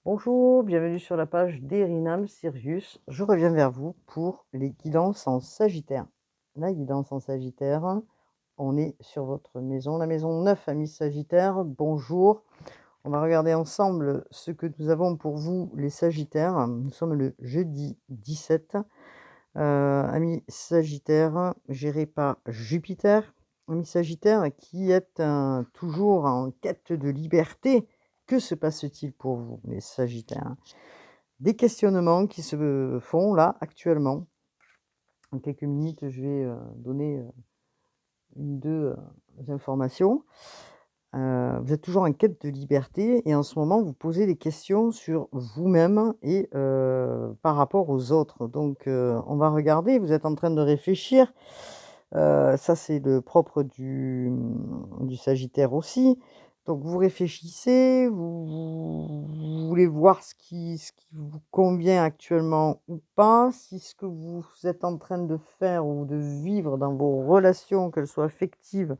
Bonjour, bienvenue sur la page d'Erinam Sirius. Je reviens vers vous pour les guidances en Sagittaire. La guidance en Sagittaire, on est sur votre maison, la maison 9, amis Sagittaire. Bonjour. On va regarder ensemble ce que nous avons pour vous, les Sagittaires. Nous sommes le jeudi 17. Amis Sagittaire, géré par Jupiter. Ami Sagittaire, qui est toujours en quête de liberté. Que se passe-t-il pour vous, les Sagittaires? Des questionnements qui se font là, actuellement. En quelques minutes, je vais donner une, deux informations. Vous êtes toujours en quête de liberté et en ce moment, vous posez des questions sur vous-même et par rapport aux autres. Donc, on va regarder, vous êtes en train de réfléchir. Ça, c'est le propre du Sagittaire aussi. Donc vous réfléchissez, vous voulez voir ce qui vous convient actuellement ou pas, si ce que vous êtes en train de faire ou de vivre dans vos relations, qu'elles soient affectives,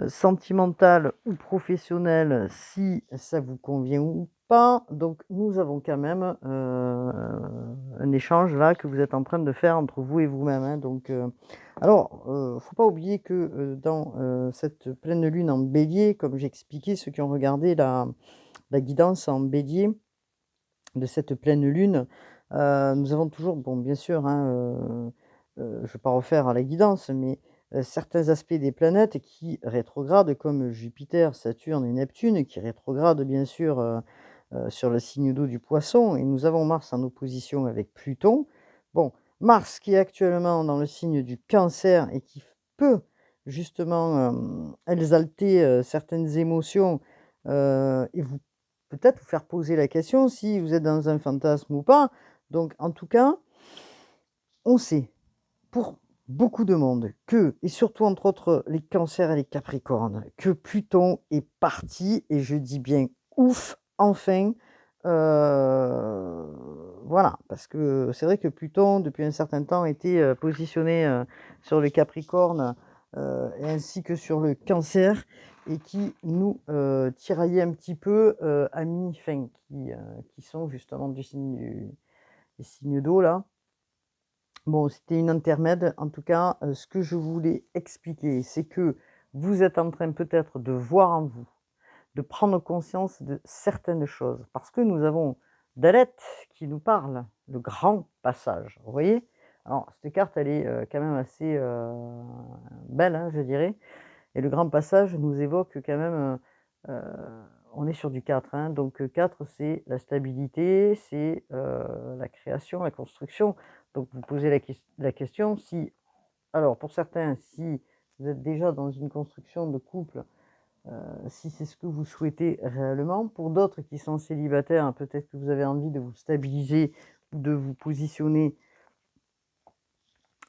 sentimentale ou professionnelle, si ça vous convient ou pas. Donc nous avons quand même, un échange là que vous êtes en train de faire entre vous et vous-même, hein. Donc, alors, faut pas oublier que, dans, cette pleine lune en Bélier, comme j'expliquais, ceux qui ont regardé la guidance en Bélier de cette pleine lune, nous avons toujours, bon, bien sûr, hein, je ne vais pas refaire la guidance, mais certains aspects des planètes qui rétrogradent, comme Jupiter, Saturne et Neptune, qui rétrogradent, bien sûr, sur le signe d'eau du Poisson, et nous avons Mars en opposition avec Pluton. Bon, Mars qui est actuellement dans le signe du Cancer et qui peut justement, exalter, certaines émotions, et vous peut-être vous faire poser la question si vous êtes dans un fantasme ou pas. Donc en tout cas, on sait, pour beaucoup de monde, que et surtout entre autres les Cancers et les Capricornes, que Pluton est parti et je dis bien ouf, enfin, voilà. Parce que c'est vrai que Pluton, depuis un certain temps, était, positionné, sur le Capricorne, et ainsi que sur le Cancer et qui nous, tiraillait un petit peu, amis, enfin qui sont justement du signe des signes d'eau là. Bon, c'était une intermède. En tout cas, ce que je voulais expliquer, c'est que vous êtes en train peut-être de voir en vous, de prendre conscience de certaines choses. Parce que nous avons Dalet qui nous parle, le grand passage. Vous voyez? Alors, cette carte, elle est quand même assez belle, hein, je dirais. Et le grand passage nous évoque quand même, on est sur du 4, hein, donc 4 c'est la stabilité, c'est, la création, la construction. Donc vous posez la question si alors pour certains, si vous êtes déjà dans une construction de couple, si c'est ce que vous souhaitez réellement. Pour d'autres qui sont célibataires, peut-être que vous avez envie de vous stabiliser ou de vous positionner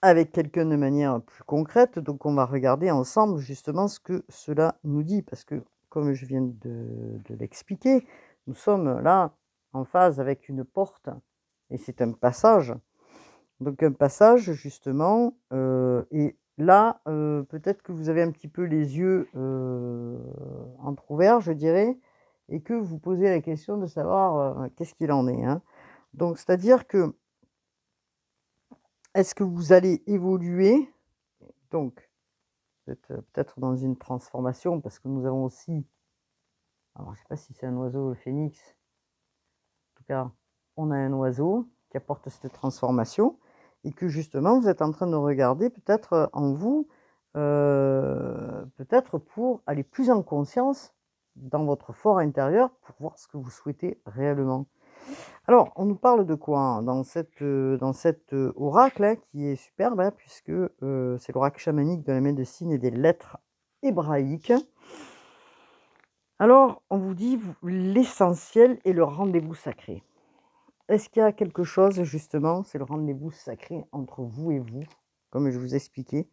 avec quelqu'un de manière plus concrète. Donc on va regarder ensemble justement ce que cela nous dit. Parce que comme je viens de l'expliquer, nous sommes là en phase avec une porte et c'est un passage. Donc un passage justement, et là, peut-être que vous avez un petit peu les yeux, entrouverts, je dirais, et que vous posez la question de savoir, qu'est-ce qu'il en est, hein? Donc c'est-à-dire que, est-ce que vous allez évoluer? Donc vous êtes, peut-être dans une transformation parce que nous avons aussi, alors je ne sais pas si c'est un oiseau, le phénix, en tout cas, on a un oiseau qui apporte cette transformation et que justement vous êtes en train de regarder peut-être, en vous, peut-être pour aller plus en conscience dans votre fort intérieur pour voir ce que vous souhaitez réellement. Alors, on nous parle de quoi, hein, dans cet, oracle, hein, qui est superbe, hein, puisque, c'est l'oracle chamanique de la médecine et des lettres hébraïques. Alors, on vous dit l'essentiel est le rendez-vous sacré. Est-ce qu'il y a quelque chose justement, c'est le rendez-vous sacré entre vous et vous, comme je vous expliquais.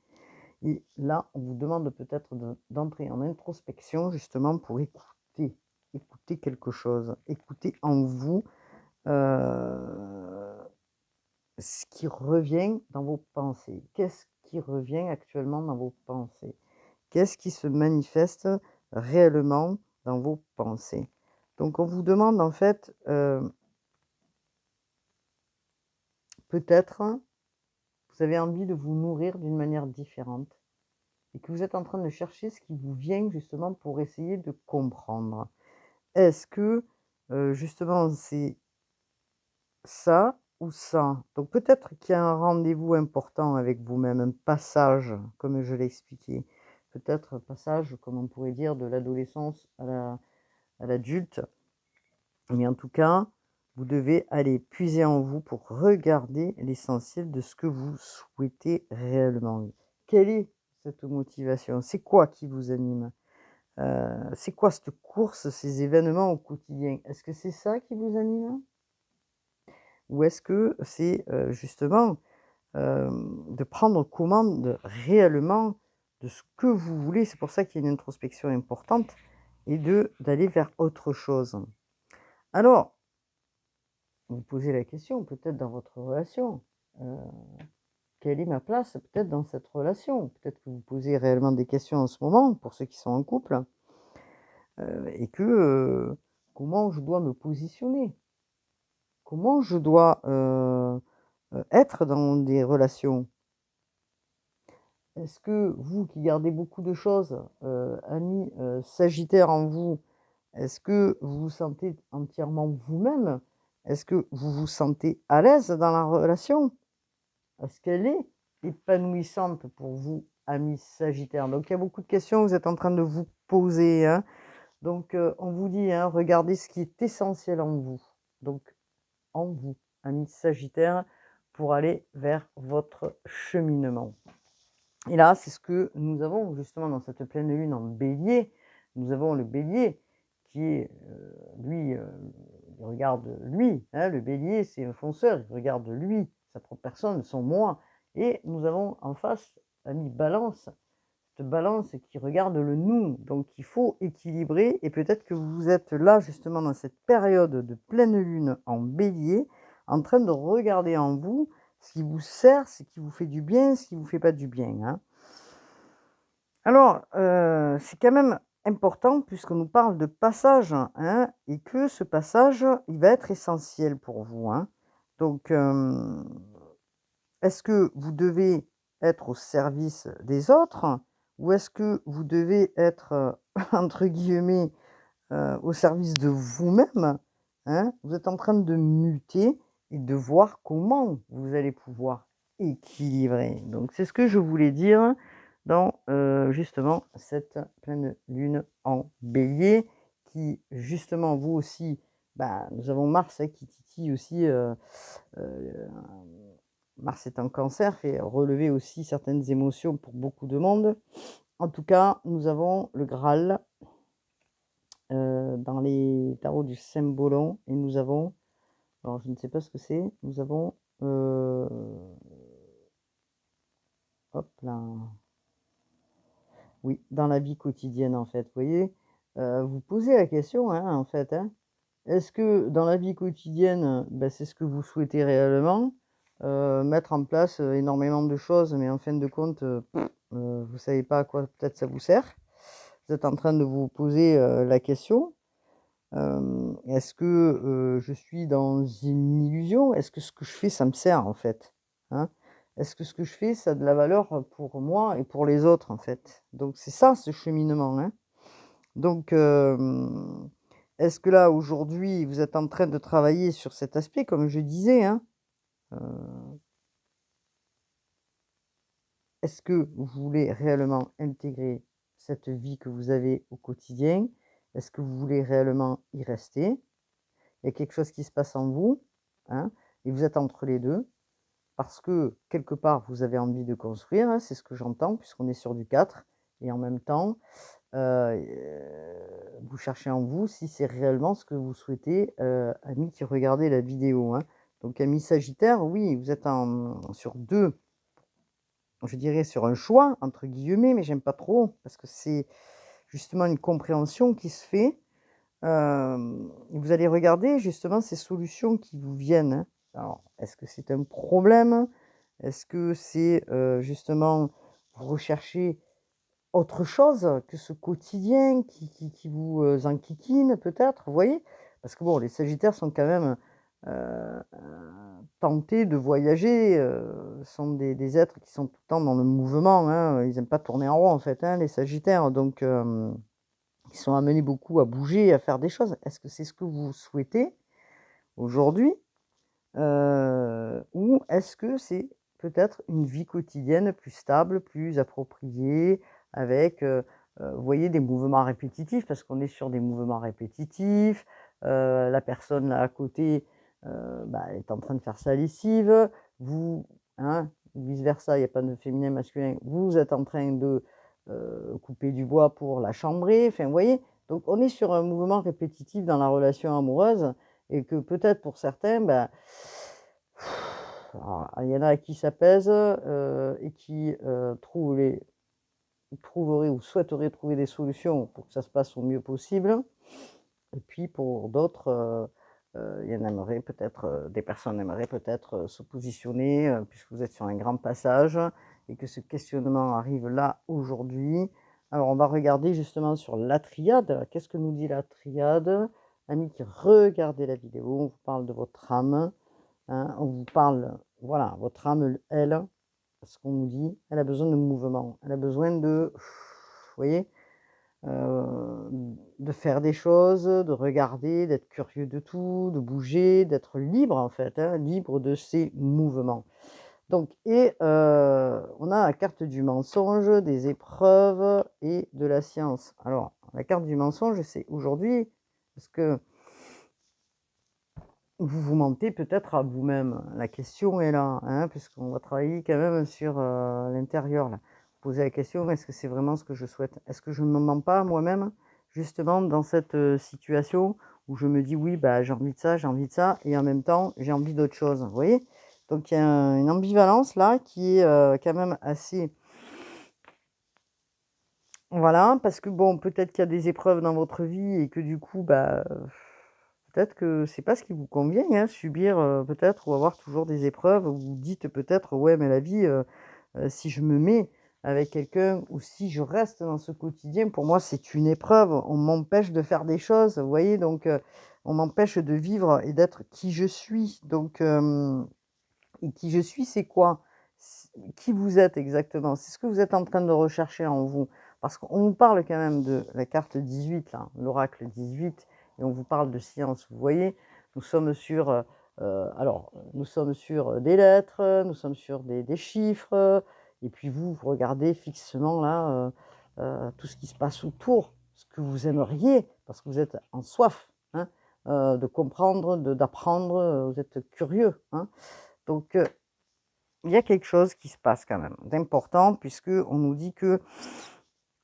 Et là, on vous demande peut-être d'entrer en introspection justement pour écouter quelque chose, écouter en vous, heu, ce qui revient dans vos pensées. Qu'est-ce qui revient actuellement dans vos pensées? Qu'est-ce qui se manifeste réellement dans vos pensées? Donc on vous demande en fait, peut-être, vous avez envie de vous nourrir d'une manière différente et que vous êtes en train de chercher ce qui vous vient justement pour essayer de comprendre. Est-ce que, justement c'est ça ou ça? Donc peut-être qu'il y a un rendez-vous important avec vous-même, un passage, comme je l'ai expliqué. Peut-être un passage, comme on pourrait dire, de l'adolescence à l'adulte. Mais en tout cas, vous devez aller puiser en vous pour regarder l'essentiel de ce que vous souhaitez réellement. Quelle est cette motivation? C'est quoi qui vous anime? C'est quoi cette course, ces événements au quotidien? Est-ce que c'est ça qui vous anime? Ou est-ce que c'est, justement, de prendre commande réellement de ce que vous voulez? C'est pour ça qu'il y a une introspection importante et d'aller vers autre chose. Alors, vous posez la question peut-être dans votre relation, heu, quelle est ma place peut-être dans cette relation? Peut-être que vous posez réellement des questions en ce moment pour ceux qui sont en couple, et que, comment je dois me positionner? Comment je dois, être dans des relations? Est-ce que vous qui gardez beaucoup de choses, amis, sagittaires en vous, est-ce que vous vous sentez entièrement vous-même? Est-ce que vous vous sentez à l'aise dans la relation? Est-ce qu'elle est épanouissante pour vous, amis sagittaires? Donc il y a beaucoup de questions que vous êtes en train de vous poser, hein. Donc, on vous dit, hein, regardez ce qui est essentiel en vous. Donc en vous, amis sagittaires, pour aller vers votre cheminement. Et là, c'est ce que nous avons justement dans cette pleine lune en bélier. Nous avons le bélier qui est, lui, il regarde lui, hein, le bélier, c'est un fonceur, il regarde lui, sa propre personne, son moi. Et nous avons en face l'ami balance, cette balance qui regarde le nous. Donc il faut équilibrer et peut-être que vous êtes là justement dans cette période de pleine lune en bélier, en train de regarder en vous ce qui vous sert, ce qui vous fait du bien, ce qui vous fait pas du bien, hein. Alors, c'est quand même important puisqu'on nous parle de passage, hein, et que ce passage, il va être essentiel pour vous, hein. Donc, est-ce que vous devez être au service des autres? Ou est-ce que vous devez être, entre guillemets, au service de vous-même, hein? Vous êtes en train de muter et de voir comment vous allez pouvoir équilibrer. Donc c'est ce que je voulais dire dans, justement cette pleine lune en bélier qui justement vous aussi, bah, nous avons Mars, hein, qui titille aussi, heu, Mars est en Cancer, fait relever aussi certaines émotions pour beaucoup de monde. En tout cas, nous avons le Graal dans les tarots du Cymbolon et nous avons, alors je ne sais pas ce que c'est, nous avons, hop là, oui, dans la vie quotidienne en fait, vous voyez? Vous posez la question, hein, en fait, hein. Est-ce que dans la vie quotidienne, bah, c'est ce que vous souhaitez réellement? Mettre en place, énormément de choses, mais en fin de compte, vous savez pas à quoi peut-être ça vous sert. Vous êtes en train de vous poser, la question. Est-ce que, je suis dans une illusion? Est-ce que ce que je fais, ça me sert, en fait? Hein? Est-ce que ce que je fais, ça a de la valeur, pour moi et pour les autres, en fait? Donc c'est ça, ce cheminement, hein. Donc, est-ce que là, aujourd'hui, vous êtes en train de travailler sur cet aspect, comme je disais, hein? Heu, est-ce que vous voulez réellement intégrer cette vie que vous avez au quotidien? Est-ce que vous voulez réellement y rester? Il y a quelque chose qui se passe en vous, hein, et vous êtes entre les 2 parce que quelque part vous avez envie de construire, hein, c'est ce que j'entends puisqu'on est sur du 4 et en même temps, heu, vous cherchez en vous si c'est réellement ce que vous souhaitez, amis qui regardez la vidéo, hein. Donc amis sagittaires, oui, vous êtes sur 2, je dirais sur un «choix» entre guillemets, mais j'aime pas trop parce que c'est justement une compréhension qui se fait. Vous allez regarder justement ces solutions qui vous viennent, hein. Alors, est-ce que c'est un problème? Est-ce que c'est, justement, vous recherchez autre chose que ce quotidien qui vous, enquiquine peut-être, vous voyez? Parce que bon, les sagittaires sont quand même, heu, tentés de voyager, sont des êtres qui sont tout le temps dans le mouvement, hein, ils aiment pas tourner en rond en fait, hein, les sagittaires, donc ils sont amenés beaucoup à bouger, à faire des choses. Est-ce que c'est ce que vous souhaitez aujourd'hui? Ou est-ce que c'est peut-être une vie quotidienne plus stable, plus appropriée avec, vous voyez des mouvements répétitifs? Parce qu'on est sur des mouvements répétitifs, la personne là à côté, bah, elle est en train de faire sa lessive, vous hein, vice versa, il y a pas de féminin, masculin, vous êtes en train de, couper du bois pour la chambrer, enfin vous voyez? Donc on est sur un mouvement répétitif dans la relation amoureuse et que peut-être pour certains, bah, alors, il y en a qui s'apaisent, et qui, trouveraient ou souhaiteraient trouver des solutions pour que ça se passe au mieux possible. Et puis pour d'autres, il y en aimerait peut-être, des personnes aimeraient peut-être, se positionner, puisque vous êtes sur un grand passage et que ce questionnement arrive là, aujourd'hui. Alors on va regarder justement sur la triade. Qu'est-ce que nous dit la triade? Amis qui regardez la vidéo, on vous parle de votre âme, hein, on vous parle voilà, votre âme, elle, ce qu'on nous dit, elle a besoin de mouvement. Elle a besoin de, vous voyez? De faire des choses, de regarder, d'être curieux de tout, de bouger, d'être libre en fait, hein, libre de ses mouvements. Donc on a la carte du mensonge, des épreuves et de la science. Alors, la carte du mensonge, c'est aujourd'hui, parce que vous vous mentez peut-être à vous-même. La question est là, hein, puisqu'on va travailler quand même sur, l'intérieur là. Poser la question: «Est-ce que c'est vraiment ce que je souhaite? Est-ce que je ne me mens pas à moi-même?» justement dans cette, situation où je me dis: «Oui, bah, j'ai envie de ça et en même temps, j'ai envie d'autre chose». Vous voyez? Donc il y a une ambivalence là qui est, quand même assez voilà, parce que bon, peut-être qu'il y a des épreuves dans votre vie et que du coup, bah, peut-être que c'est pas ce qui vous convient, hein, subir, peut-être ou avoir toujours des épreuves. Vous vous dites peut-être: «Ouais, mais la vie, si je me mets avec quelqu'un ou si je reste dans ce quotidien, pour moi, c'est une épreuve. On m'empêche de faire des choses», vous voyez? Donc, on m'empêche de vivre et d'être qui je suis. Donc, et qui je suis, c'est quoi? Qui vous êtes exactement? C'est ce que vous êtes en train de rechercher en vous. Parce qu'on vous parle quand même de la carte 18 là, l'oracle 18 et on vous parle de science. Vous voyez? Nous sommes sur, alors, nous sommes sur, des lettres, nous sommes sur des chiffres, et puis vous regardez fixement là, tout ce qui se passe autour, ce que vous aimeriez, parce que vous êtes en soif, hein, de comprendre, d'apprendre, vous êtes curieux, hein. Donc, il y a quelque chose qui se passe quand même d'important puisque on nous dit que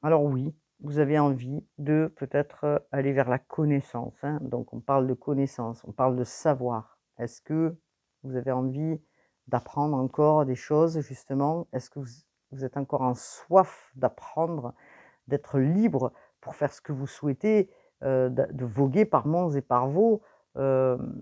alors oui, vous avez envie de peut-être, aller vers la connaissance, hein, donc on parle de connaissance, on parle de savoir. Est-ce que vous avez envie d'apprendre encore des choses justement? Est-ce que vous êtes encore en soif d'apprendre, d'être libre pour faire ce que vous souhaitez, de voguer par monts et par vaux, hem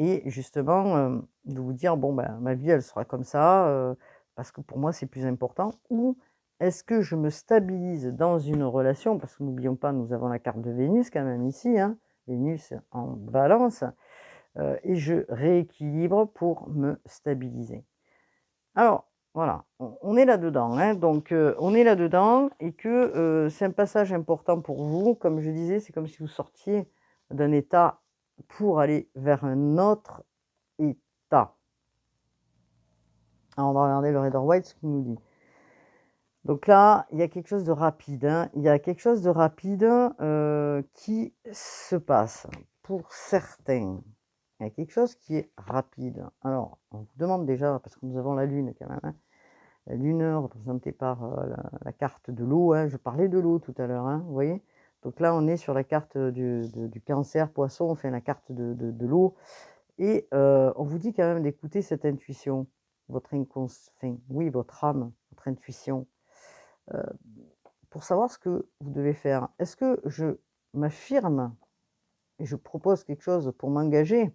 et justement, de vous dire: «Bon, ben, ma vie, elle sera comme ça, parce que pour moi, c'est plus important» ou est-ce que je me stabilise dans une relation? Parce que n'oublions pas, nous avons la carte de Vénus quand même ici, hein, Vénus en Balance, et je rééquilibre pour me stabiliser. Alors, voilà, on est là-dedans, hein, donc on est là-dedans et que, c'est un passage important pour vous. Comme je disais, c'est comme si vous sortiez d'un état pour aller vers un autre état. Alors on va regarder le Rider Waite, ce qu'il nous dit. Donc là, il y a quelque chose de rapide, hein. Il y a quelque chose de rapide, qui se passe pour certains. Il y a quelque chose qui est rapide. Alors, on vous demande déjà, parce que nous avons la Lune quand même, hein. La Lune représentée par, la carte de l'eau, hein. Je parlais de l'eau tout à l'heure, hein, vous voyez? Donc là, on est sur la carte, du Cancer, Poisson, enfin la carte de l'eau et on vous dit quand même d'écouter cette intuition, votre enfin, oui, votre âme, votre intuition, heu, pour savoir ce que vous devez faire. Est-ce que je m'affirme et je propose quelque chose pour m'engager?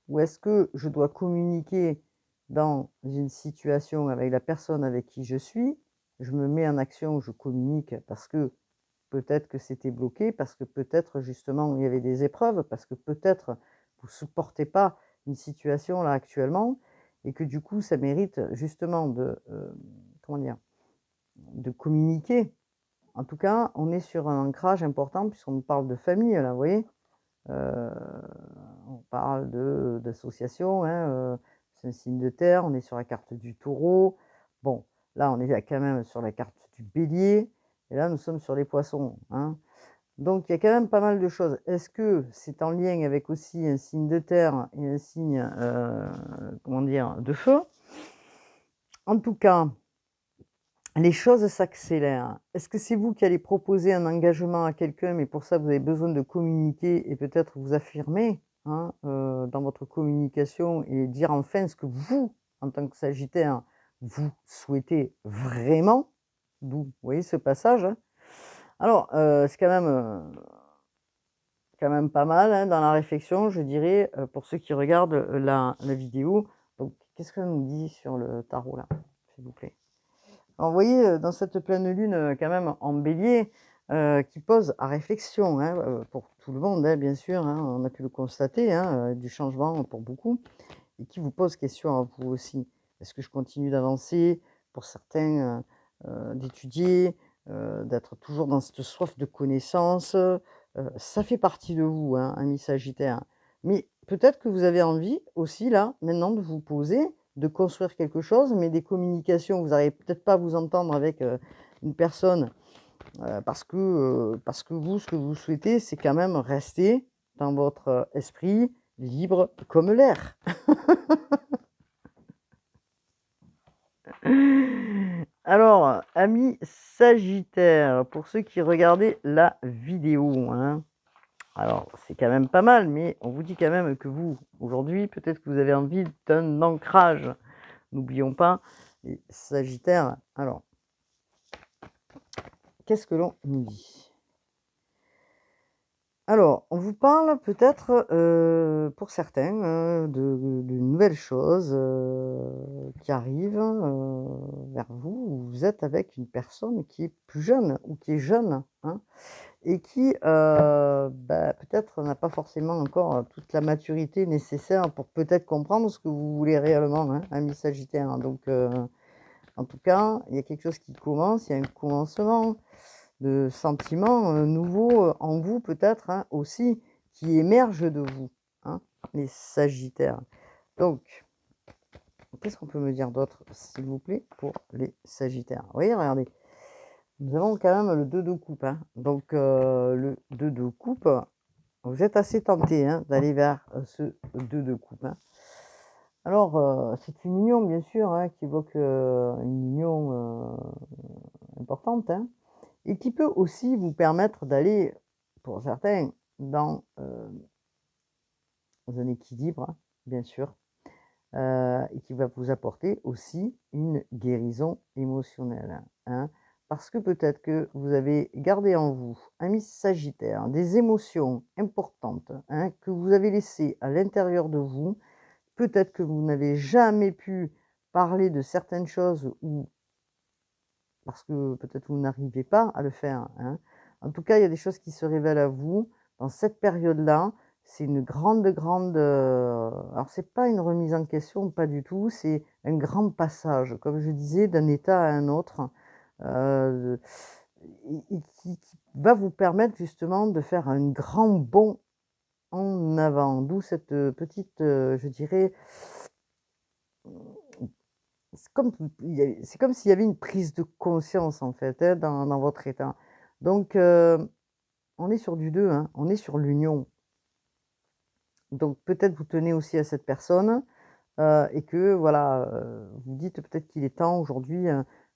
Ou est-ce que je dois communiquer dans une situation avec la personne avec qui je suis je me mets en action, je communique parce que peut-être que c'était bloqué, parce que peut-être justement il y avait des épreuves, parce que peut-être vous ne supportez pas une situation là actuellement et que du coup ça mérite justement de, comment dire? De communiquer. En tout cas, on est sur un ancrage important puisqu'on parle de famille là, vous voyez? Heu, on parle d'association, hein, c'est un signe de terre, on est sur la carte du taureau. Bon, là, on est là quand même sur la carte du bélier et là, nous sommes sur les poissons, hein. Donc il y a quand même pas mal de choses. Est-ce que c'est en lien avec aussi un signe de terre et un signe, comment dire? De feu? En tout cas, les choses s'accélèrent. Est-ce que c'est vous qui allez proposer un engagement à quelqu'un, mais pour ça vous avez besoin de communiquer et peut-être vous affirmer, hein, dans votre communication et dire enfin ce que vous, en tant que Sagittaire, vous souhaitez vraiment? D'où, vous voyez ce passage, hein? Alors, c'est quand même pas mal, hein, dans la réflexion, je dirais, pour ceux qui regardent, la vidéo. Donc qu'est-ce que nous dit sur le tarot là, s'il vous plaît? Alors vous voyez, dans cette pleine lune, quand même en bélier, qui pose à réflexion, hein, pour tout le monde, hein, bien sûr, hein, on a pu le constater, hein, du changement pour beaucoup et qui vous pose question à vous aussi. Est-ce que je continue d'avancer? Pour certains, d'étudier, d'être toujours dans cette soif de connaissance, ça fait partie de vous, hein, amis sagittaires. Mais peut-être que vous avez envie aussi là, maintenant, de vous poser, de construire quelque chose, mais des communications, vous n'arrivez peut-être pas à vous entendre avec, une personne, parce que vous, ce que vous souhaitez, c'est quand même rester dans votre, esprit libre comme l'air. Alors, amis sagittaires, pour ceux qui regardaient la vidéo, hein, alors c'est quand même pas mal, mais on vous dit quand même que vous, aujourd'hui, peut-être que vous avez envie d'un ancrage. N'oublions pas les sagittaires. Alors, qu'est-ce que l'on nous dit? Alors, on vous parle peut-être, pour certains, de nouvelles choses, qui arrivent, vers vous, où vous êtes avec une personne qui est plus jeune ou qui est jeune, hein, et qui, bah, peut-être n'a pas forcément encore, toute la maturité nécessaire pour peut-être comprendre ce que vous voulez réellement, hein, amis sagittaires, hein. Donc, en tout cas, il y a quelque chose qui commence, il y a un commencement de sentiments, nouveaux, en vous peut-être, hein, aussi, qui émergent de vous, hein, les sagittaires. Donc, qu'est-ce qu'on peut me dire d'autre, s'il vous plaît, pour les sagittaires? Vous voyez, regardez, nous avons quand même le 2 de coupe, hein. Donc, le 2 de coupe, vous êtes assez tenté, hein, d'aller vers, ce 2 de coupe, hein. Alors, c'est une union bien sûr, hein, qui évoque, une union, importante, hein. Et qui peut aussi vous permettre d'aller, pour certains, dans, un équilibre, hein, bien sûr, et qui va vous apporter aussi une guérison émotionnelle, hein. Parce que peut-être que vous avez gardé en vous, amis sagittaire, des émotions importantes, hein, que vous avez laissées à l'intérieur de vous. Peut-être que vous n'avez jamais pu parler de certaines choses ou parce que peut-être vous n'arrivez pas à le faire, hein. En tout cas, il y a des choses qui se révèlent à vous dans cette période-là. C'est une grande, alors c'est pas une remise en question, pas du tout, c'est un grand passage, comme je disais, d'un état à un autre, heu, et qui va vous permettre justement de faire un grand bond en avant. D'où cette, petite, je dirais, c'est comme s'il y avait une prise de conscience en fait, hein, dans votre état. Donc, on est sur du 2, hein, on est sur l'union. Donc peut-être vous tenez aussi à cette personne, et que voilà, vous dites peut-être qu'il est temps aujourd'hui,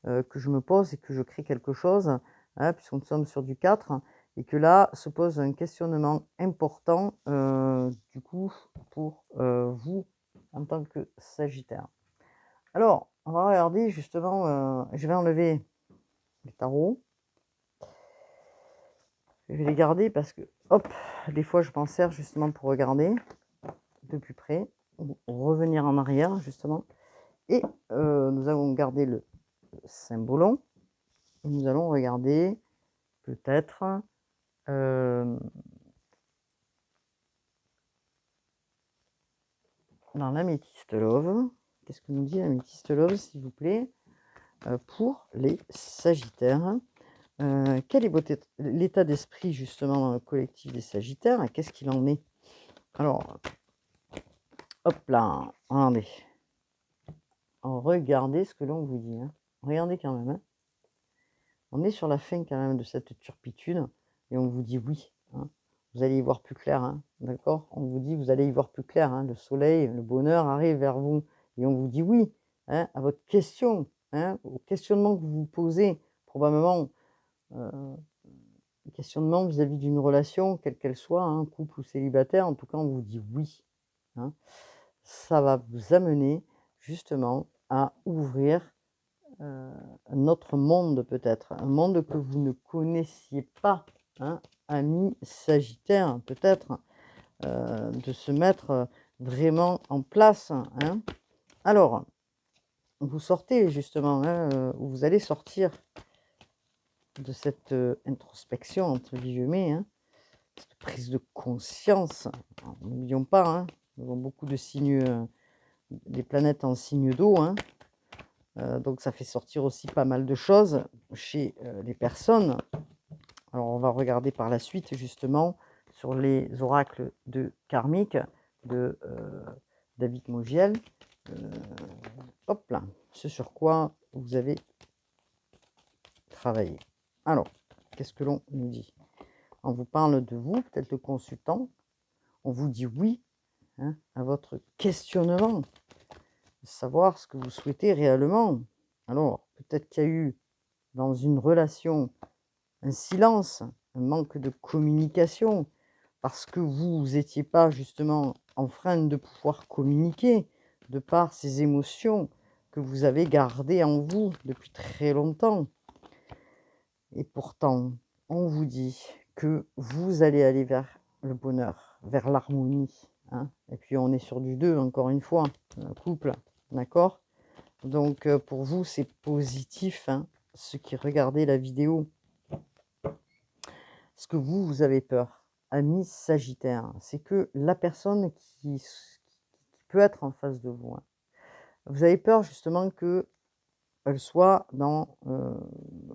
que je me pose et que je crée quelque chose, hein, puisque nous sommes sur du 4 et que là se pose un questionnement important, du coup pour, vous en tant que Sagittaire. Alors, on va regarder justement, je vais enlever les tarots. Je vais les garder parce que, hop, des fois je m'en sers justement pour regarder de plus près, ou revenir en arrière justement. Et nous allons garder le symbolon. Et nous allons regarder peut-être dans l'améthyste love. Qu'est-ce que nous dit l'améthyste love, s'il vous plaît, pour les Sagittaires? Quel est l'état d'esprit justement dans le collectif des Sagittaires? Qu'est-ce qu'il en est? Alors, hop là, regardez. Regardez ce que l'on vous dit. Hein. Regardez quand même. Hein. On est sur la fin quand même de cette turpitude et on vous dit oui. Hein. Vous allez y voir plus clair. Hein. D'accord? On vous dit vous allez y voir plus clair. Hein. Le soleil, le bonheur arrive vers vous et on vous dit oui hein, à votre question, hein, au questionnement que vous vous posez, probablement. Questionnement vis-à-vis d'une relation, quelle qu'elle soit, hein, couple ou célibataire, en tout cas, on vous dit oui. Hein. Ça va vous amener justement à ouvrir un autre monde peut-être, un monde que vous ne connaissiez pas, hein, ami Sagittaire, peut-être, de se mettre vraiment en place. Hein. Alors, vous sortez justement, hein, vous allez sortir de cette introspection, entre guillemets, hein, cette prise de conscience. N'oublions pas, hein, nous avons beaucoup de signes, des planètes en signe d'eau, hein, donc ça fait sortir aussi pas mal de choses chez les personnes. Alors on va regarder par la suite justement sur les oracles de karmique de David Mogiel. Hop là, ce sur quoi vous avez travaillé. Alors, qu'est-ce que l'on nous dit? On vous parle de vous, peut-être le consultant. On vous dit oui hein, à votre questionnement, savoir ce que vous souhaitez réellement. Alors, peut-être qu'il y a eu dans une relation un silence, un manque de communication, parce que vous n'étiez pas justement en train de pouvoir communiquer de par ces émotions que vous avez gardées en vous depuis très longtemps. Et pourtant, on vous dit que vous allez aller vers le bonheur, vers l'harmonie. Hein. Et puis on est sur du 2, encore une fois, un couple, d'accord? Donc pour vous, c'est positif, hein, ceux qui regardaient la vidéo. Ce que vous avez peur, ami Sagittaire, c'est que la personne qui peut être en face de vous, hein, vous avez peur justement qu'elle soit dans,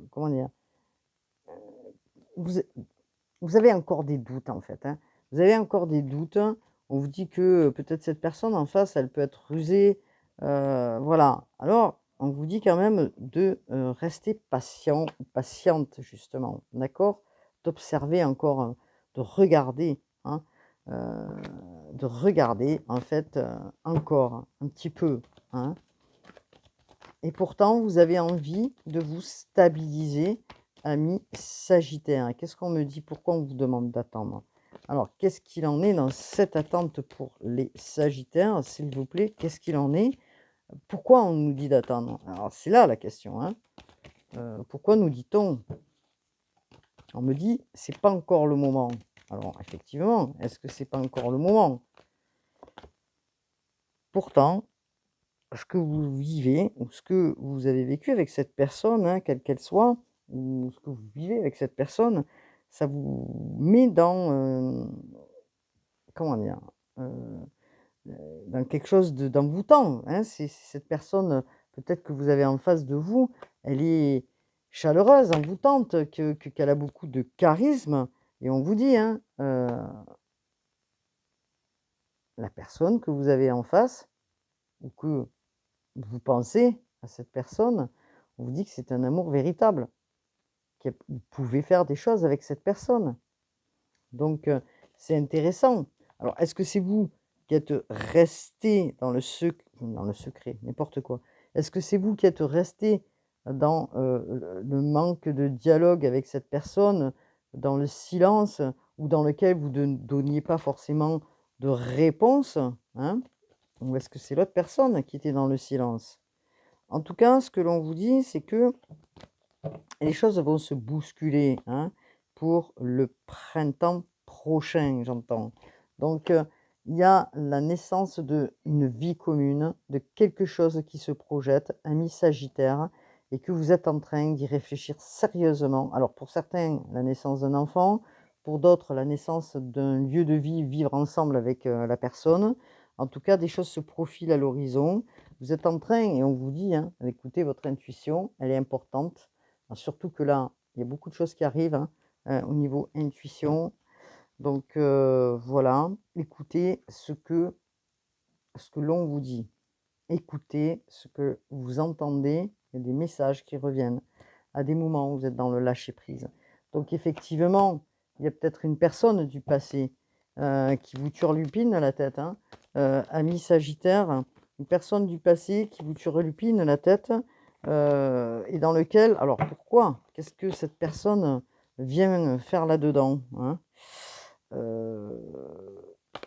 comment dire, vous, vous avez encore des doutes en fait. Hein. Vous avez encore des doutes. On vous dit que peut-être cette personne en face, elle peut être rusée. Voilà. Alors, on vous dit quand même de rester patient, patiente justement. D'accord? D'observer encore, de regarder. Hein, euh, de regarder en fait encore un petit peu. Hein. Et pourtant, vous avez envie de vous stabiliser, ami Sagittaire. Qu'est-ce qu'on me dit? Pourquoi on vous demande d'attendre? Alors, qu'est-ce qu'il en est dans cette attente pour les Sagittaires, s'il vous plaît? Qu'est-ce qu'il en est? Pourquoi on nous dit d'attendre? Alors, c'est là la question. Hein. Pourquoi nous dit-on? On me dit, c'est pas encore le moment. Alors, effectivement, est-ce que c'est pas encore le moment? Pourtant, ce que vous vivez ou ce que vous avez vécu avec cette personne, hein, quelle qu'elle soit, ou ce que vous vivez avec cette personne, ça vous met dans, comment dire? Heu dans quelque chose d'envoûtant, hein. C'est cette personne, peut-être que vous avez en face de vous, elle est chaleureuse, envoûtante, qu'elle a beaucoup de charisme et on vous dit, hein, la personne que vous avez en face ou que vous pensez à cette personne, on vous dit que c'est un amour véritable, que vous pouvez faire des choses avec cette personne. Donc c'est intéressant. Alors est-ce que c'est vous qui êtes resté dans le secret, n'importe quoi. Est-ce que c'est vous qui êtes resté dans, le manque de dialogue avec cette personne, dans le silence ou dans lequel vous ne donniez pas forcément de réponse, hein? Ou est-ce que c'est l'autre personne qui était dans le silence? En tout cas, ce que l'on vous dit, c'est que les choses vont se bousculer, hein, pour le printemps prochain, j'entends. Donc, il y a la naissance d'une vie commune, de quelque chose qui se projette, ami Sagittaire, et que vous êtes en train d'y réfléchir sérieusement. Alors pour certains, la naissance d'un enfant, pour d'autres, la naissance d'un lieu de vie, vivre ensemble avec, la personne. En tout cas, des choses se profilent à l'horizon. Vous êtes en train et on vous dit, hein, d'écouter votre intuition, elle est importante. Surtout que là, il y a beaucoup de choses qui arrivent, hein, au niveau intuition. Donc voilà, écoutez ce que l'on vous dit. Écoutez ce que vous entendez, il y a des messages qui reviennent à des moments où vous êtes dans le lâcher-prise. Donc effectivement, il y a peut-être une personne du passé, qui vous turlupine la tête, hein. Amis Sagittaire, une personne du passé qui vous turlupine la tête, et dans lequel alors pourquoi? Qu'est-ce que cette personne vient faire là-dedans, hein?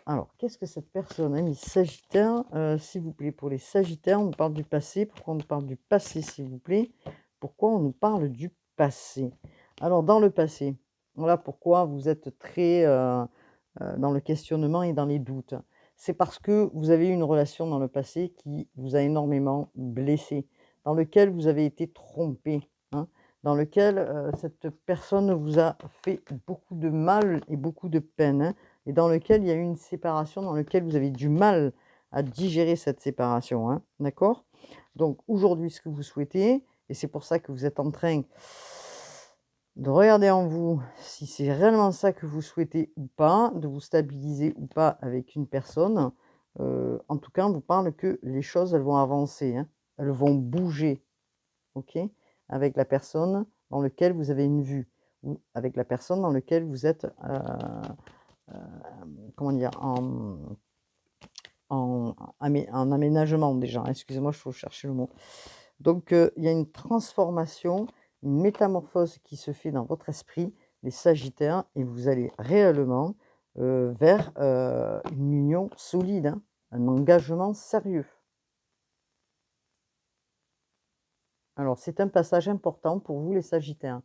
Alors, qu'est-ce que cette personne a mis Sagittaire, s'il vous plaît? Pour les Sagittaires, on nous parle du passé. Pourquoi on nous parle du passé, s'il vous plaît? Pourquoi on nous parle du passé? Alors, dans le passé, voilà pourquoi vous êtes très, dans le questionnement et dans les doutes. C'est parce que vous avez eu une relation dans le passé qui vous a énormément blessé, dans lequel vous avez été trompé, hein, dans lequel, cette personne vous a fait beaucoup de mal et beaucoup de peine, hein, et dans lequel il y a eu une séparation, dans lequel vous avez du mal à digérer cette séparation, hein, d'accord? Donc aujourd'hui, ce que vous souhaitez, et c'est pour ça que vous êtes en train de regarder en vous si c'est réellement ça que vous souhaitez ou pas, de vous stabiliser ou pas avec une personne. En tout cas, on vous parle que les choses, elles vont avancer, hein, elles vont bouger, OK? Avec la personne dans lequel vous avez une vue ou avec la personne dans lequel vous êtes, comment dire? En aménagement déjà, excusez-moi, il faut chercher le mot. Donc il y a une transformation, une métamorphose qui se fait dans votre esprit, les Sagittaires, et vous allez réellement, vers, une union solide, hein, un engagement sérieux. Alors c'est un passage important pour vous les Sagittaires,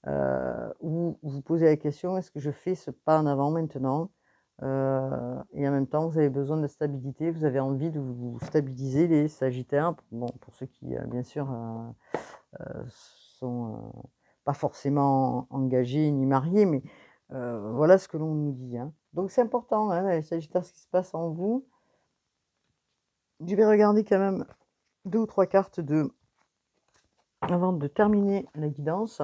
où vous vous posez la question: «Est-ce que je fais ce pas en avant maintenant?» Et en même temps, vous avez besoin de stabilité, vous avez envie de vous stabiliser les Sagittaires. Bon, pour ceux qui, bien sûr, sont, pas forcément engagés ni mariés, mais voilà ce que l'on nous dit, hein. Donc c'est important, hein, les Sagittaires, ce qui se passe en vous. Je vais regarder quand même 2 ou 3 cartes avant de terminer la guidance.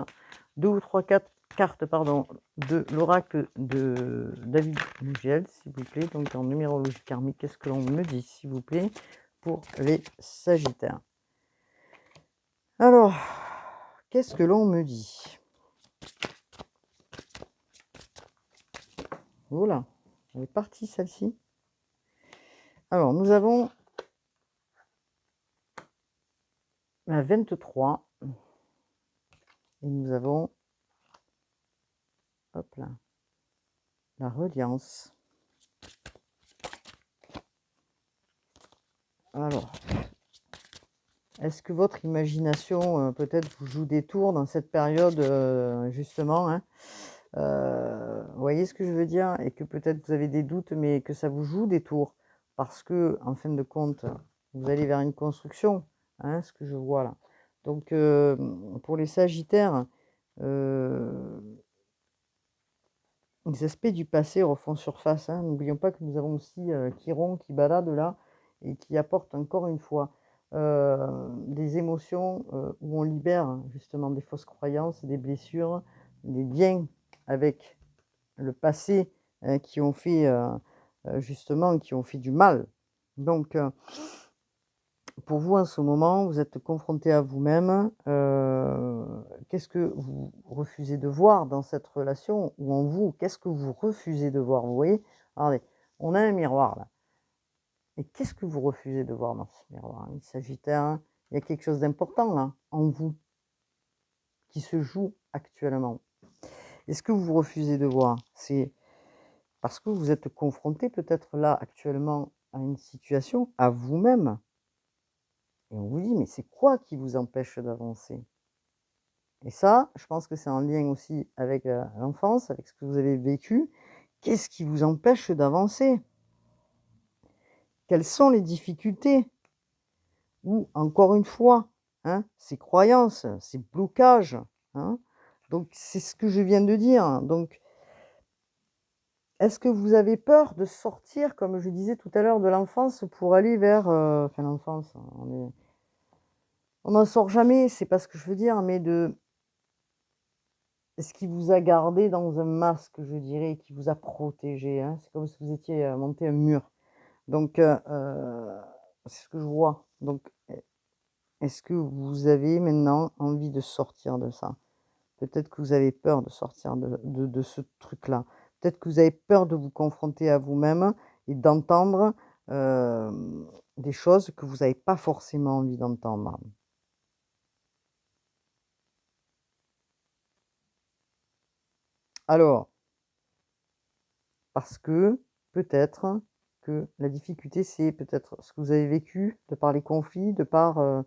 2 ou 3 cartes, pardon, de l'oracle de David Lugiel, s'il vous plaît. Donc en numérologie karmique, qu'est-ce que l'on me dit, s'il vous plaît, pour les Sagittaires? Alors, qu'est-ce que l'on me dit? Voilà, elle est partie celle-ci. Alors, nous avons la 23 et nous avons, hop là, la reliance. Alors, est-ce que votre imagination, peut-être vous joue des tours dans cette période, justement, hein? Vous voyez ce que je veux dire? Et que peut-être vous avez des doutes, mais que ça vous joue des tours parce que, en fin de compte, vous allez vers une construction, hein, ce que je vois là. Donc, pour les Sagittaires, heu, les aspects du passé refont surface, hein. N'oublions pas que nous avons aussi, Chiron qui balade là et qui apporte encore une fois, des émotions, où on libère justement des fausses croyances, des blessures, des liens avec le passé, qui ont fait, justement qui ont fait du mal. Donc, pour vous, en ce moment, vous êtes confronté à vous-même, qu'est-ce que vous refusez de voir dans cette relation ou en vous? Qu'est-ce que vous refusez de voir? Vous voyez? Regardez, on a un miroir là et qu'est-ce que vous refusez de voir dans ce miroir, hein? Sagittaire, hein? Il y a quelque chose d'important là, en vous, qui se joue actuellement. Et ce que vous refusez de voir, c'est parce que vous êtes confronté peut-être là, actuellement, à une situation, à vous-même. Et on vous dit: «Mais c'est quoi qui vous empêche d'avancer?» Et ça, je pense que c'est en lien aussi avec, l'enfance, avec ce que vous avez vécu. Qu'est-ce qui vous empêche d'avancer? Quelles sont les difficultés? Ou encore une fois, hein, ces croyances, ces blocages, hein. Donc c'est ce que je viens de dire. Donc est-ce que vous avez peur de sortir, comme je disais tout à l'heure, de l'enfance pour aller vers, enfin l'enfance, on n'en sort jamais, c'est pas ce que je veux dire, mais de ce qui vous a gardé dans un masque, je dirais, qui vous a protégé, hein. C'est comme si vous étiez, monté un mur. Donc c'est ce que je vois. Donc est-ce que vous avez maintenant envie de sortir de ça? Peut-être que vous avez peur de sortir de ce truc-là. Peut-être que vous avez peur de vous confronter à vous-même et d'entendre, des choses que vous n'avez pas forcément envie d'entendre. Alors, parce que peut-être que la difficulté, c'est peut-être ce que vous avez vécu de par les conflits, de par,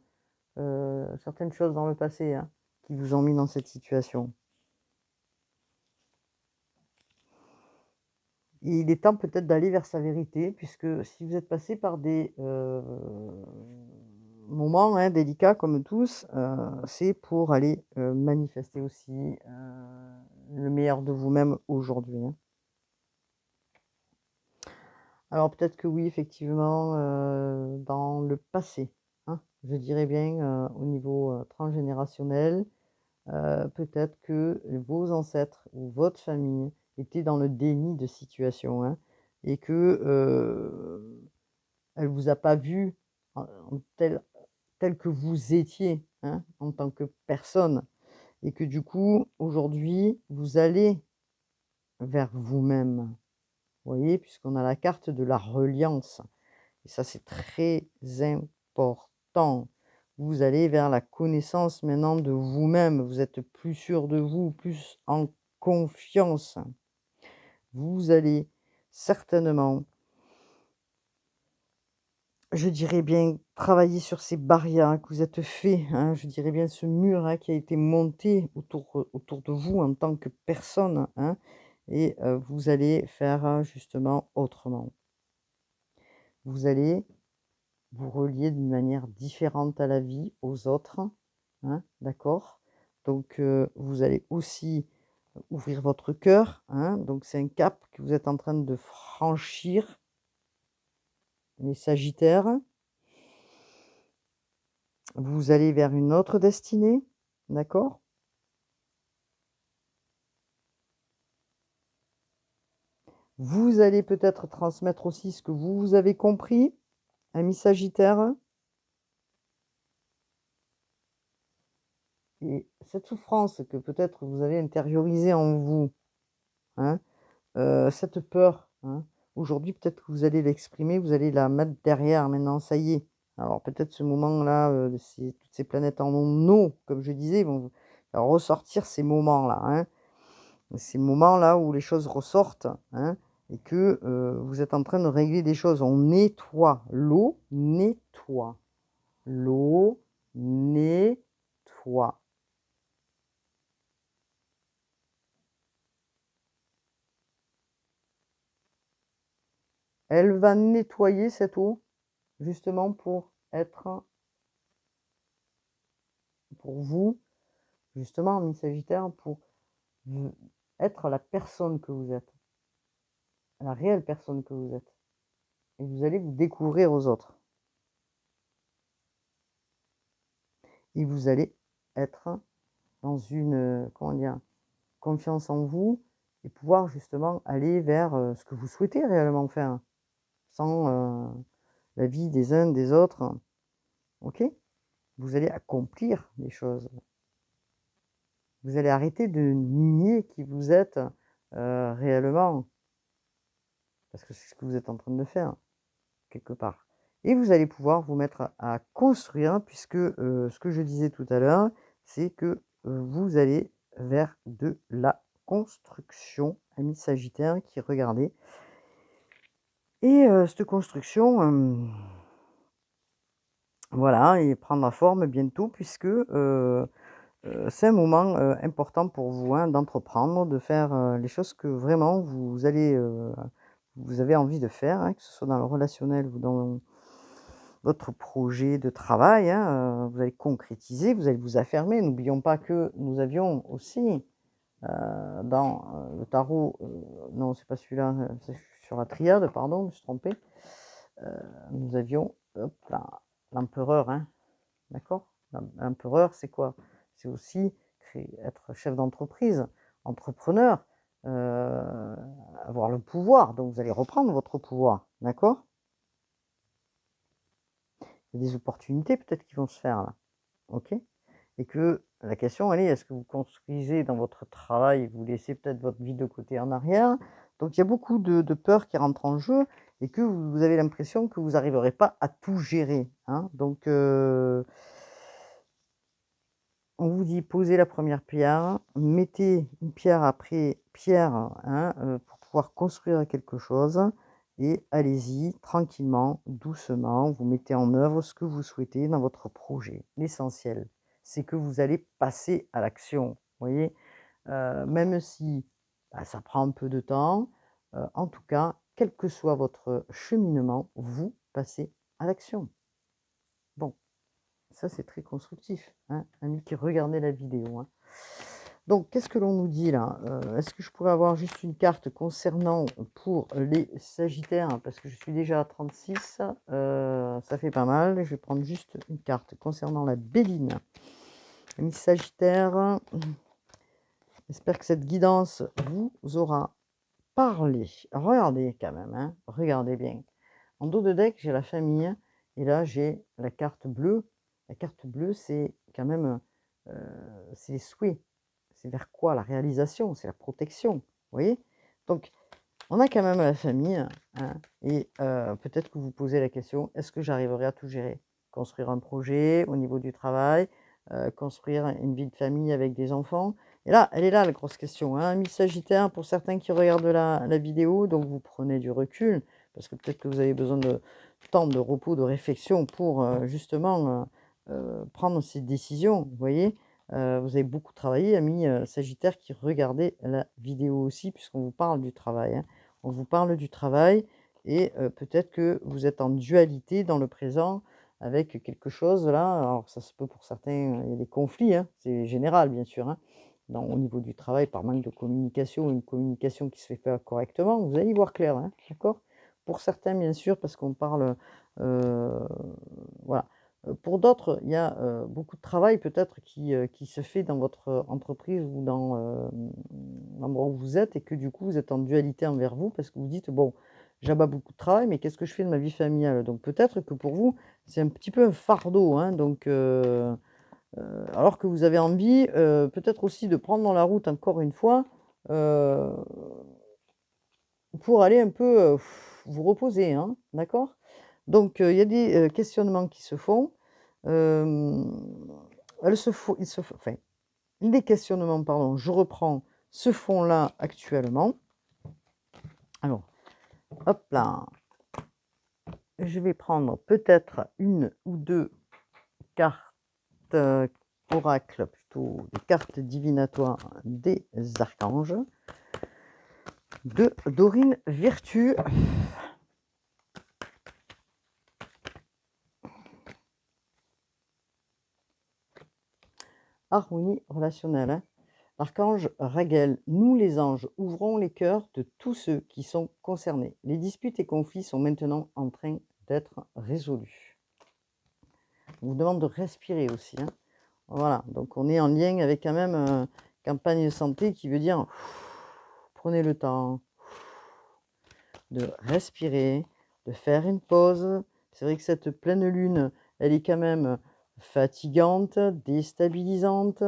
certaines choses dans le passé, hein, qui vous ont mis dans cette situation. Et il est temps peut-être d'aller vers sa vérité, puisque si vous êtes passé par des, moments, hein, délicats comme tous, c'est pour aller, manifester aussi, le meilleur de vous-même aujourd'hui, hein. Alors peut-être que oui, effectivement, dans le passé, hein, je dirais bien, au niveau, transgénérationnel, peut-être que vos ancêtres ou votre famille étaient dans le déni de situation, hein, et que, elle vous a pas vu en tel que vous étiez, hein, en tant que personne, et que du coup, aujourd'hui, vous allez vers vous-même. Vous voyez? Puisqu'on a la carte de la reliance et ça, c'est très important. Vous allez vers la connaissance maintenant de vous-même. Vous êtes plus sûr de vous, plus en confiance. Vous allez certainement, je dirais bien, travailler sur ces barrières que vous êtes fait, hein. Je dirais bien ce mur, hein, qui a été monté autour de vous en tant que personne, hein, et vous allez faire, justement autrement. Vous allez vous relier d'une manière différente à la vie, aux autres, hein, d'accord? Donc vous allez aussi ouvrir votre cœur, hein, donc c'est un cap que vous êtes en train de franchir, les sagittaires. Vous allez vers une autre destinée, d'accord? Vous allez peut-être transmettre aussi ce que vous avez compris, amis sagittaires, et cette souffrance que peut-être vous avez intériorisée en vous, hein. Cette peur, hein, aujourd'hui, peut-être que vous allez l'exprimer, vous allez la mettre derrière maintenant, ça y est. Alors peut-être ce moment-là, toutes ces planètes en non, comme je disais, vont vous faire ressortir ces moments-là, hein. Ces moments-là où les choses ressortent, hein, et que, vous êtes en train de régler des choses. On nettoie, l'eau nettoie. L'eau nettoie. Elle va nettoyer cette eau, justement pour être pour vous. Justement, mi Sagittaire, pour vous être la personne que vous êtes, la réelle personne que vous êtes. Et vous allez vous découvrir aux autres. Et vous allez être dans une, comment dire, confiance en vous et pouvoir justement aller vers ce que vous souhaitez réellement faire, sans l'avis des uns des autres. Ok? Vous allez accomplir des choses. Vous allez arrêter de nier qui vous êtes réellement, parce que c'est ce que vous êtes en train de faire. Quelque part. Et vous allez pouvoir vous mettre à construire puisque, ce que je disais tout à l'heure, c'est que, vous allez vers de la construction, amis sagittaires qui regardez et cette construction, voilà, et prendra forme bientôt puisque, c'est un moment, important pour vous, hein, d'entreprendre, de faire, les choses que vraiment vous avez envie de faire, hein, que ce soit dans le relationnel ou votre projet de travail, hein, vous allez concrétiser, vous allez vous affirmer. N'oublions pas que nous avions aussi, dans, le tarot, non, c'est pas celui-là, c'est sur la triade, pardon, je me suis trompée. Nous avions, hop là, l'empereur, hein, d'accord? L'empereur, c'est quoi? C'est aussi être chef d'entreprise, entrepreneur, avoir le pouvoir. Donc vous allez reprendre votre pouvoir, d'accord? Il y a des opportunités peut-être qui vont se faire là, OK? Et que la question, elle est, est-ce que vous construisez dans votre travail, vous laissez peut-être votre vie de côté en arrière? Donc il y a beaucoup de peurs qui rentrent en jeu et que vous avez l'impression que vous n'arriverez pas à tout gérer, hein. Donc on vous dit: «Posez la première pierre, mettez une pierre après pierre, hein, pour pouvoir construire quelque chose et allez-y tranquillement, doucement, vous mettez en œuvre ce que vous souhaitez dans votre projet». L'essentiel, c'est que vous allez passer à l'action, vous voyez? Même si, bah, ça prend un peu de temps, en tout cas, quel que soit votre cheminement, vous passez à l'action. Bon. Ça, c'est très constructif, hein, amis qui regardez la vidéo, hein. Donc, qu'est-ce que l'on nous dit là? Est-ce que je pourrais avoir juste une carte concernant pour les sagittaires? Parce que je suis déjà à 36, ça fait pas mal. Je vais prendre juste une carte concernant la béline. Amis sagittaires, j'espère que cette guidance vous aura parlé. Regardez quand même, hein, regardez bien. En dos de deck, j'ai la famille et là, j'ai la carte bleue. La carte bleue, c'est quand même, heu, c'est les souhaits. C'est vers quoi? La réalisation, c'est la protection, vous voyez? Donc on a quand même la famille, hein et peut-être que vous vous posez la question: «Est-ce que j'arriverai à tout gérer?» Construire un projet au niveau du travail, construire une vie de famille avec des enfants et là, elle est là la grosse question, hein. Mi-sagittaire pour certains qui regardent la vidéo, donc vous prenez du recul parce que peut-être que vous avez besoin de temps de repos, de réflexion pour, justement, prendre ces décisions, vous voyez? Vous avez beaucoup travaillé, amis, sagittaires qui regardez la vidéo aussi puisqu'on vous parle du travail, hein. On vous parle du travail et peut-être que vous êtes en dualité dans le présent avec quelque chose là, alors ça se peut pour certains, il y a des conflits, hein, c'est général bien sûr, hein. Au niveau du travail par manque de communication, une communication qui se fait pas correctement, vous allez y voir clair, hein, d'accord? Pour certains bien sûr parce qu'on parle, heu, voilà. Pour d'autres, il y a, beaucoup de travail peut-être qui se fait dans votre entreprise ou dans, l'endroit où vous êtes et que du coup vous êtes en dualité envers vous parce que vous dites: «Bon, j'abats beaucoup de travail, mais qu'est-ce que je fais de ma vie familiale?» Donc peut-être que pour vous, c'est un petit peu un fardeau, hein, donc alors que vous avez envie, peut-être aussi de prendre dans la route encore une fois, heu, pour aller un peu, vous reposer, hein, d'accord? Donc il y a des, questionnements qui se font, ils se f enfin, les questionnements, pardon, je reprends, se font là actuellement. Alors, hop là, je vais prendre peut-être une ou 2 cartes, oracles, plutôt des cartes divinatoires des archanges de Dorine Virtue. Harmonie relationnelle, hein. L'archange Raguel, nous les anges, ouvrons les cœurs de tous ceux qui sont concernés. Les disputes et conflits sont maintenant en train d'être résolus. On vous demande de respirer aussi, hein. Voilà, donc on est en lien avec quand même, campagne de santé qui veut dire prenez le temps de respirer, de faire une pause. C'est vrai que cette pleine lune, elle est quand même fatigante, déstabilisante.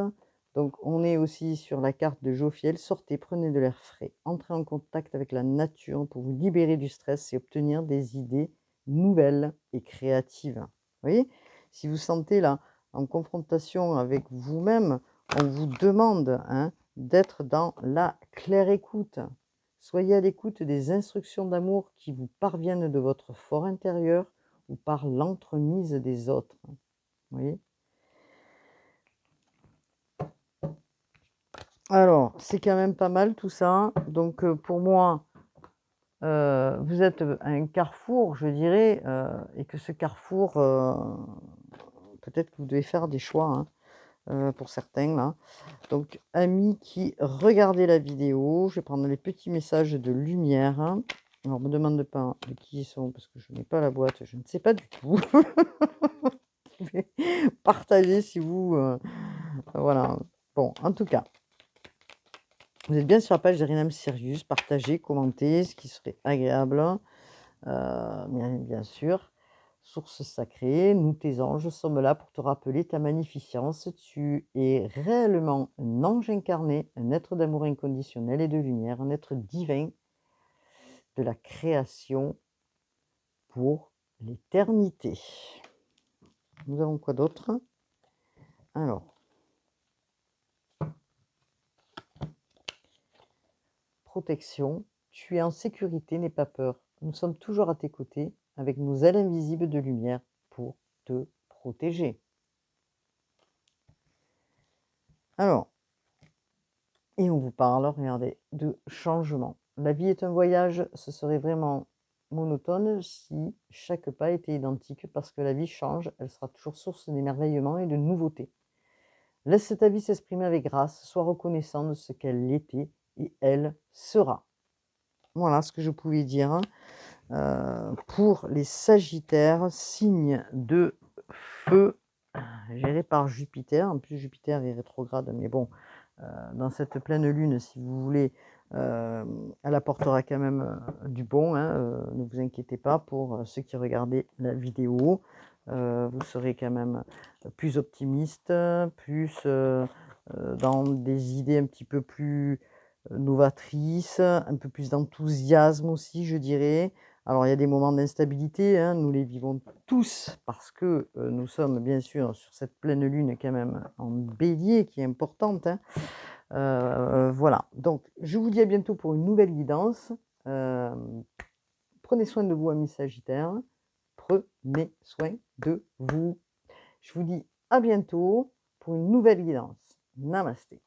Donc on est aussi sur la carte de Jophiel. Sortez, prenez de l'air frais, entrez en contact avec la nature pour vous libérer du stress et obtenir des idées nouvelles et créatives. Vous voyez? Si vous sentez là en confrontation avec vous-même, on vous demande, hein, d'être dans la claire écoute. Soyez à l'écoute des instructions d'amour qui vous parviennent de votre fort intérieur ou par l'entremise des autres. Vous voyez? Alors, c'est quand même pas mal tout ça. Donc, pour moi, vous êtes à un carrefour, je dirais, et que ce carrefour, peut-être que vous devez faire des choix, hein, pour certains là. Donc amis qui regardez la vidéo, je vais prendre les petits messages de lumière, hein. Alors me demande pas de qui ils sont parce que je n'ai pas la boîte, je ne sais pas du tout. Vous pouvez partager si vous, voilà. Bon, en tout cas, vous êtes bien sur la page d'Erinam Sirius, partagez, commentez, ce qui serait agréable, bien sûr. Source sacrée, nous tes anges sommes là pour te rappeler ta magnificence. Tu es réellement un ange incarné, un être d'amour inconditionnel et de lumière, un être divin de la création pour l'éternité. Nous avons quoi d'autre? Alors, protection, tu es en sécurité, n'aie pas peur. Nous sommes toujours à tes côtés avec nos ailes invisibles de lumière pour te protéger. Alors, et on vous parle, regardez, de changement. La vie est un voyage, ce serait vraiment monotone si chaque pas était identique parce que la vie change, elle sera toujours source d'émerveillement et de nouveautés. Laisse ta vie s'exprimer avec grâce, sois reconnaissant de ce qu'elle était et elle sera. Voilà ce que je pouvais dire pour les Sagittaires, signe de feu géré par Jupiter. En plus, Jupiter est rétrograde, mais bon, dans cette pleine lune, si vous voulez, elle apportera quand même du bon, hein, ne vous inquiétez pas pour ceux qui regardaient la vidéo. Vous serez quand même plus optimiste, plus dans des idées un petit peu plus novatrices, un peu plus d'enthousiasme aussi, je dirais. Alors, il y a des moments d'instabilité, hein, nous les vivons tous parce que nous sommes bien sûr sur cette pleine lune quand même en bélier qui est importante, hein. Voilà, donc je vous dis à bientôt pour une nouvelle guidance. Prenez soin de vous, amis Sagittaires. Prenez soin de vous. Je vous dis à bientôt pour une nouvelle guidance. Namasté.